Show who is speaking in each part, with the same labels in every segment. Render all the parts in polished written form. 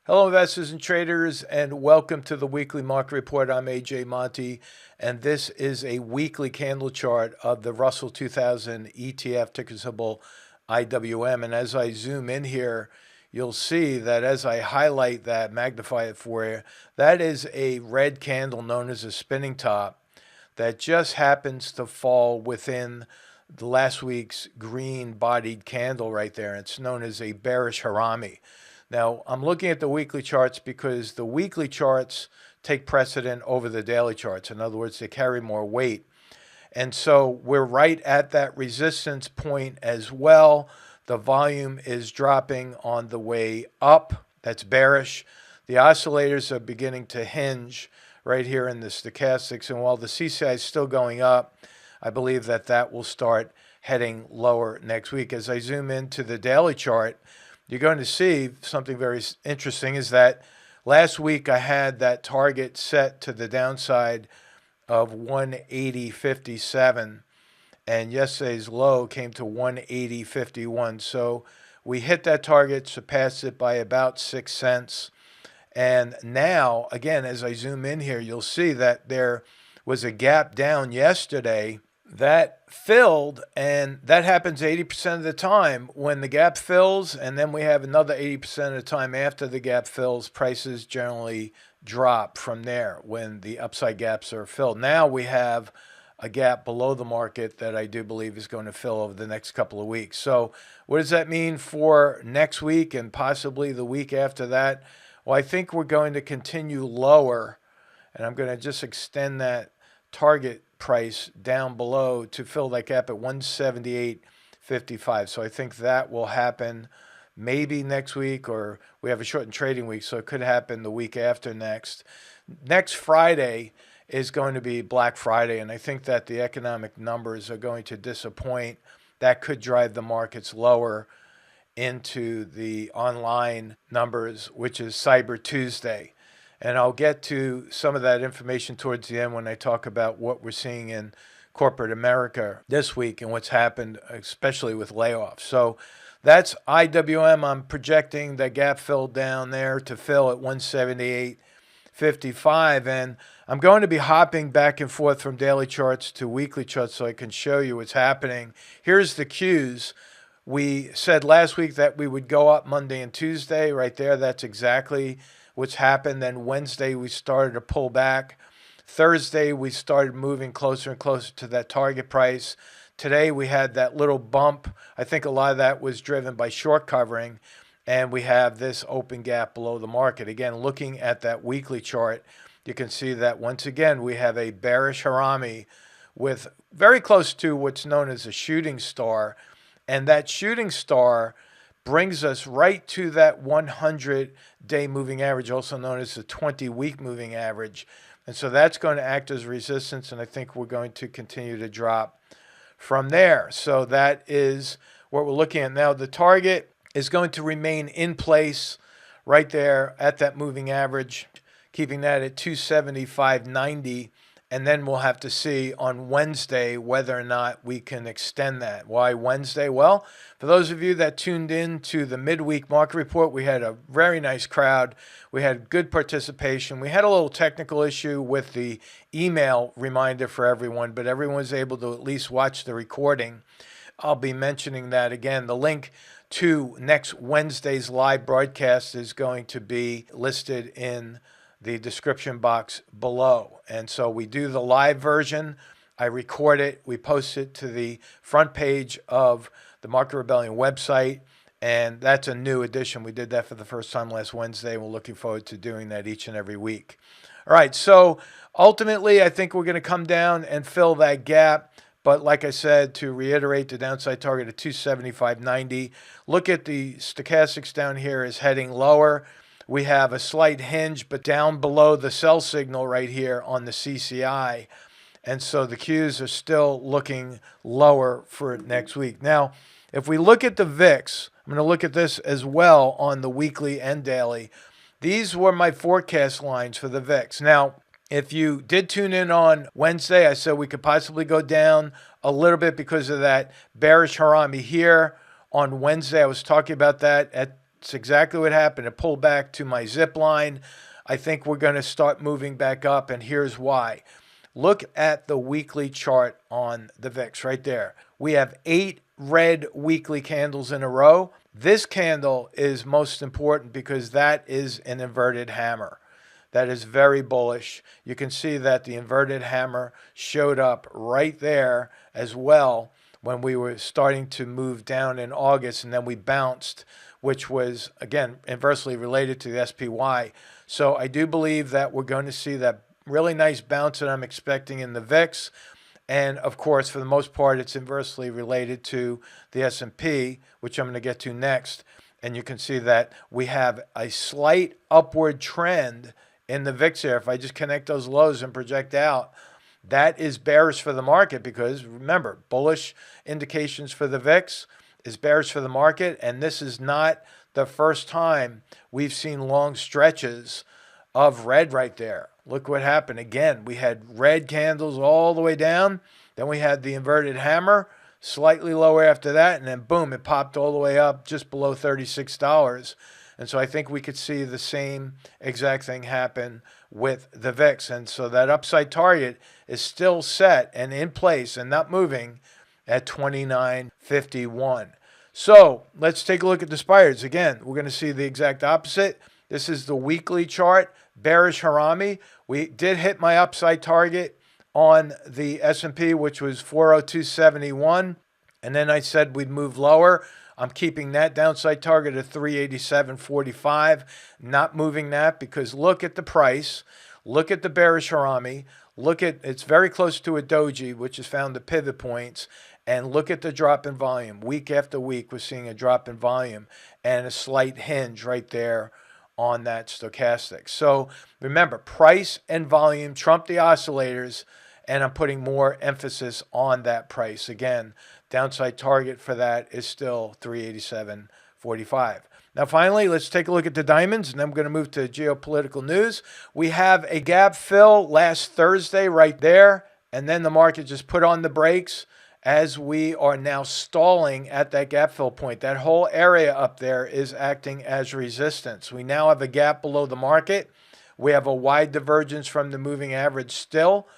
Speaker 1: Hello, investors and traders, and welcome to the weekly market report. I'm AJ Monty, and this is a weekly candle chart of the Russell 2000 ETF, ticker symbol IWM. And as I zoom in here, you'll see that as I highlight that, magnify it for you, that is a red candle known as a spinning top that just happens to fall within the last week's green bodied candle right there. It's known as a bearish harami. Now, I'm looking at the weekly charts because the weekly charts take precedent over the daily charts. In other words, they carry more weight. And so we're right at that resistance point as well. The volume is dropping on the way up. That's bearish. The oscillators are beginning to hinge right here in the stochastics. And while the CCI is still going up, I believe that that will start heading lower next week. As I zoom into the daily chart, you're going to see something very interesting is that last week I had that target set to the downside of 180.57, and yesterday's low came to 180.51. So we hit that target, surpassed it by about 6 cents. And now, again, as I zoom in here, you'll see that there was a gap down yesterday that filled, and that happens 80% of the time. When the gap fills, and then we have another 80% of the time after the gap fills, prices generally drop from there when the upside gaps are filled. Now we have a gap below the market that I do believe is going to fill over the next couple of weeks. So what does that mean for next week and possibly the week after that? Well, I think we're going to continue lower, and I'm going to just extend that target price down below to fill that gap at 178.55. So I think that will happen maybe next week, or we have a shortened trading week, so it could happen the week after next. Next Friday is going to be Black Friday, and I think that the economic numbers are going to disappoint. That could drive the markets lower into the online numbers, which is Cyber Tuesday. And I'll get to some of that information towards the end when I talk about what we're seeing in corporate America this week and what's happened, especially with layoffs. So that's IWM. I'm projecting the gap fill down there to fill at 178.55. And I'm going to be hopping back and forth from daily charts to weekly charts so I can show you what's happening. Here's the cues. We said last week that we would go up Monday and Tuesday. Right there, that's exactly what's happened. Then Wednesday, we started to pull back. Thursday, we started moving closer and closer to that target price. Today, we had that little bump. I think a lot of that was driven by short covering. And we have this open gap below the market. Again, looking at that weekly chart, you can see that once again, we have a bearish harami with very close to what's known as a shooting star. And that shooting star brings us right to that 100-day moving average, also known as the 20-week moving average. And so that's going to act as resistance, and I think we're going to continue to drop from there. So that is what we're looking at. Now, the target is going to remain in place right there at that moving average, keeping that at 275.90. And then we'll have to see on Wednesday whether or not we can extend that. Why Wednesday? Well, for those of you that tuned in to the midweek market report, we had a very nice crowd. We had good participation. We had a little technical issue with the email reminder for everyone, but everyone was able to at least watch the recording. I'll be mentioning that again. The link to next Wednesday's live broadcast is going to be listed in the description box below. And so we do the live version. I record it. We post it to the front page of the Market Rebellion website. And that's a new edition. We did that for the first time last Wednesday. We're looking forward to doing that each and every week. All right. So ultimately, I think we're going to come down and fill that gap. But like I said, to reiterate, the downside target at 275.90. Look at the stochastics down here is heading lower. We have a slight hinge, but down below the sell signal right here on the CCI. And so the cues are still looking lower for next week. Now, if we look at the VIX, I'm going to look at this as well on the weekly and daily. These were my forecast lines for the VIX. Now, if you did tune in on Wednesday, I said we could possibly go down a little bit because of that bearish harami here. On Wednesday, I was talking about that at It's exactly what happened. It pulled back to my zip line. I think we're going to start moving back up, and here's why. Look at the weekly chart on the VIX right there. We have 8 red weekly candles in a row. This candle is most important because that is an inverted hammer. That is very bullish. You can see that the inverted hammer showed up right there as well when we were starting to move down in August, and then we bounced, which was, again, inversely related to the SPY. So I do believe that we're going to see that really nice bounce that I'm expecting in the VIX. And of course, for the most part, it's inversely related to the S&P, which I'm going to get to next. And you can see that we have a slight upward trend in the VIX here. If I just connect those lows and project out, that is bearish for the market because, remember, bullish indications for the VIX is bearish for the market. And this is not the first time we've seen long stretches of red right there. Look what happened. Again, we had red candles all the way down. Then we had the inverted hammer, slightly lower after that. And then, boom, it popped all the way up just below $36. And so I think we could see the same exact thing happen with the VIX. And so that upside target is still set and in place and not moving at 29.51. So let's take a look at the spiders. Again, we're going to see the exact opposite. This is the weekly chart, bearish Harami. We did hit my upside target on the S&P, which was 402.71. And then I said we'd move lower. I'm keeping that downside target at 387.45, not moving that because look at the price, look at the bearish Harami, look at, it's very close to a doji, which has found the pivot points, and look at the drop in volume. Week after week, we're seeing a drop in volume and a slight hinge right there on that stochastic. So remember, price and volume trump the oscillators, and I'm putting more emphasis on that price. Again, downside target for that is still 387.45. Now, finally, let's take a look at the diamonds, and then I'm going to move to geopolitical news. We have a gap fill last Thursday right there, and then the market just put on the brakes as we are now stalling at that gap fill point. That whole area up there is acting as resistance. We now have a gap below the market. We have a wide divergence from the moving average still.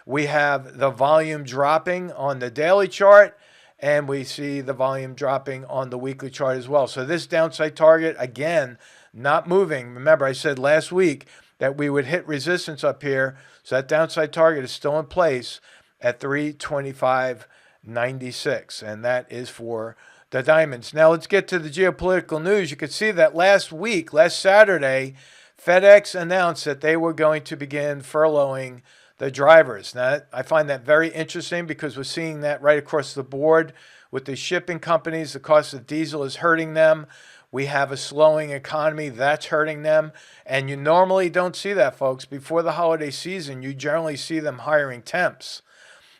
Speaker 1: We have the volume dropping on the daily chart, and we see the volume dropping on the weekly chart as well. So this downside target, again, not moving. Remember, I said last week that we would hit resistance up here. So that downside target is still in place at 325.96, and that is for the diamonds. Now let's get to the geopolitical news. You could see that last Saturday, FedEx announced that they were going to begin furloughing the drivers. Now, I find that very interesting because we're seeing that right across the board with the shipping companies. The cost of diesel is hurting them. We have a slowing economy that's hurting them. And you normally don't see that, folks. Before the holiday season, you generally see them hiring temps.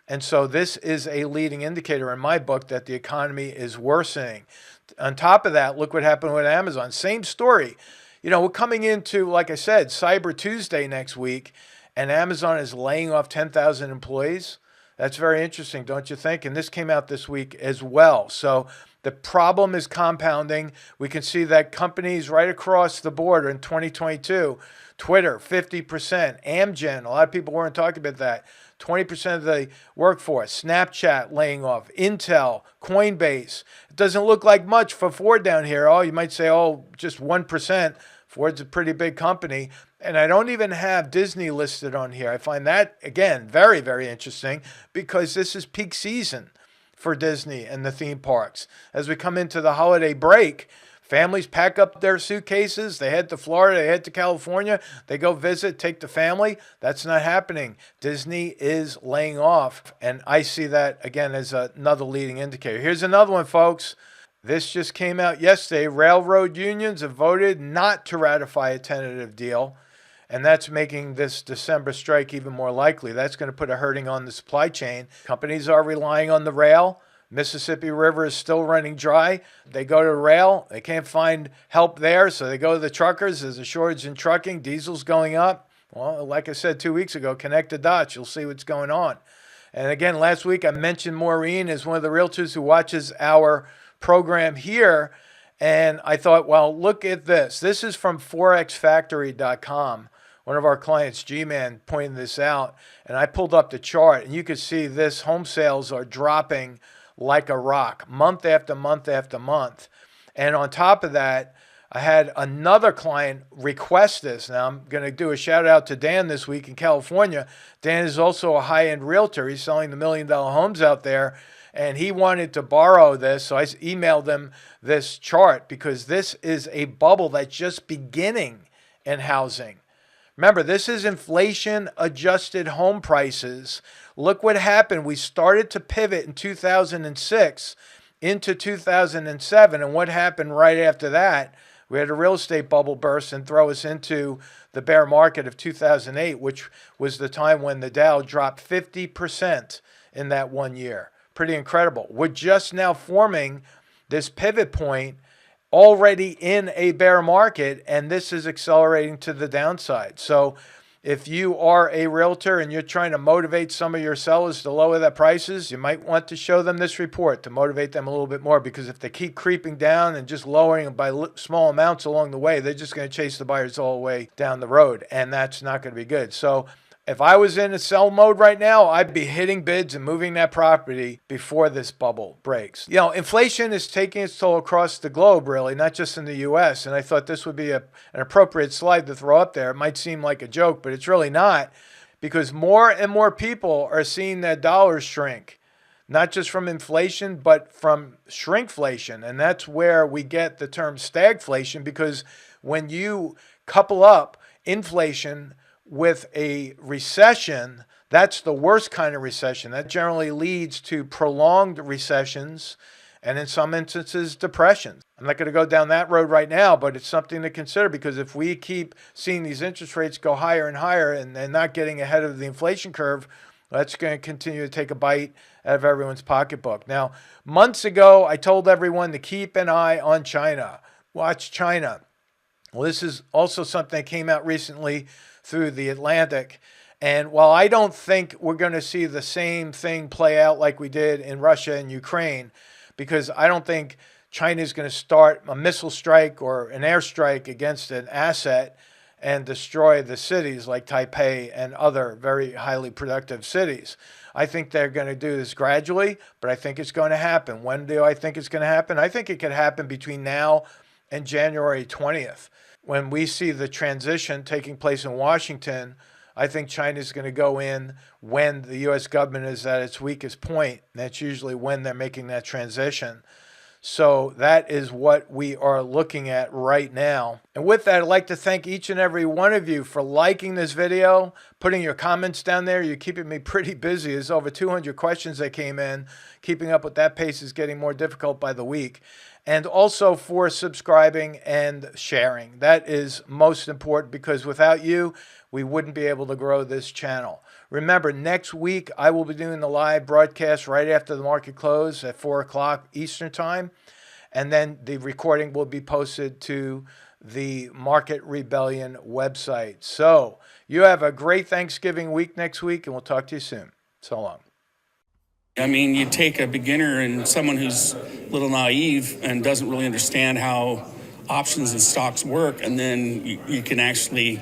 Speaker 1: And so this is a leading indicator in my book that the economy is worsening. On top of that, look what happened with Amazon. Same story. You know, we're coming into, like I said, Cyber Tuesday next week, and Amazon is laying off 10,000 employees. That's very interesting, don't you think? And this came out this week as well. So the problem is compounding. We can see that companies right across the board in 2022, Twitter, 50%, Amgen, a lot of people weren't talking about that, 20% of the workforce, Snapchat laying off, Intel, Coinbase. It doesn't look like much for Ford down here. Oh, you might say, oh, just 1%. Ford's a pretty big company. And I don't even have Disney listed on here. I find that, again, very, very interesting because this is peak season for Disney and the theme parks. As we come into the holiday break, families pack up their suitcases. They head to Florida, they head to California. They go visit, take the family. That's not happening. Disney is laying off. And I see that, again, as another leading indicator. Here's another one, folks. This just came out yesterday. Railroad unions have voted not to ratify a tentative deal, and that's making this December strike even more likely. That's going to put a hurting on the supply chain. Companies are relying on the rail. Mississippi River is still running dry. They go to rail. They can't find help there, so they go to the truckers. There's a shortage in trucking. Diesel's going up. Well, like I said 2 weeks ago, connect the dots. You'll see what's going on. And again, last week I mentioned Maureen as one of the realtors who watches our program here, And I thought, well, look at this. This is from forexfactory.com. One of our clients, G-Man, pointed this out, and I pulled up the chart, and you could see this home sales are dropping like a rock, month after month after month. And on top of that, I had another client request this. Now, I'm going to do a shout out to Dan this week in California. Dan is also a high-end realtor. He's selling the $1 million homes out there, and he wanted to borrow this. So I emailed him this chart because this is a bubble that's just beginning in housing. Remember, this is inflation-adjusted home prices. Look what happened. We started to pivot in 2006 into 2007, and what happened right after that? We had a real estate bubble burst and throw us into the bear market of 2008, which was the time when the Dow dropped 50% in that 1 year. Pretty incredible. We're just now forming this pivot point already in a bear market, and this is accelerating to the downside. So if you are a realtor and you're trying to motivate some of your sellers to lower their prices, you might want to show them this report to motivate them a little bit more, because if they keep creeping down and just lowering them by small amounts along the way, they're just going to chase the buyers all the way down the road, and that's not going to be good. So if I was in a sell mode right now, I'd be hitting bids and moving that property before this bubble breaks. You know, inflation is taking its toll across the globe, really, not just in the U.S. And I thought this would be an appropriate slide to throw up there. It might seem like a joke, but it's really not, because more and more people are seeing their dollars shrink, not just from inflation, but from shrinkflation. And that's where we get the term stagflation, because when you couple up inflation with a recession, that's the worst kind of recession. That generally leads to prolonged recessions and in some instances depressions. I'm not going to go down that road right now, but it's something to consider, because if we keep seeing these interest rates go higher and higher and not getting ahead of the inflation curve, that's going to continue to take a bite out of everyone's pocketbook. Now, months ago, I told everyone to keep an eye on China. Watch China. Well, this is also something that came out recently through the Atlantic. And while I don't think we're going to see the same thing play out like we did in Russia and Ukraine, because I don't think China is going to start a missile strike or an airstrike against an asset and destroy the cities like Taipei and other very highly productive cities. I think they're going to do this gradually, but I think it's going to happen. When do I think it's going to happen? I think it could happen between now and January 20th. When we see the transition taking place in Washington, I think China is going to go in when the U.S. government is at its weakest point. That's usually when they're making that transition. So that is what we are looking at right now. And with that, I'd like to thank each and every one of you for liking this video, putting your comments down there. You're keeping me pretty busy. There's over 200 questions that came in. Keeping up with that pace is getting more difficult by the week. And also for subscribing and sharing. That is most important, because without you, we wouldn't be able to grow this channel. Remember, next week, I will be doing the live broadcast right after the market close at 4 o'clock Eastern Time. And then the recording will be posted to the Market Rebellion website. So you have a great Thanksgiving week next week, and we'll talk to you soon. So long.
Speaker 2: I mean, you take a beginner and someone who's a little naive and doesn't really understand how options and stocks work, and then you can actually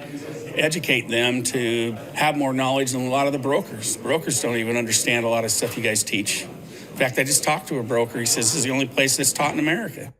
Speaker 2: educate them to have more knowledge than a lot of the brokers. Brokers don't even understand a lot of stuff you guys teach. In fact, I just talked to a broker. He says this is the only place that's taught in America.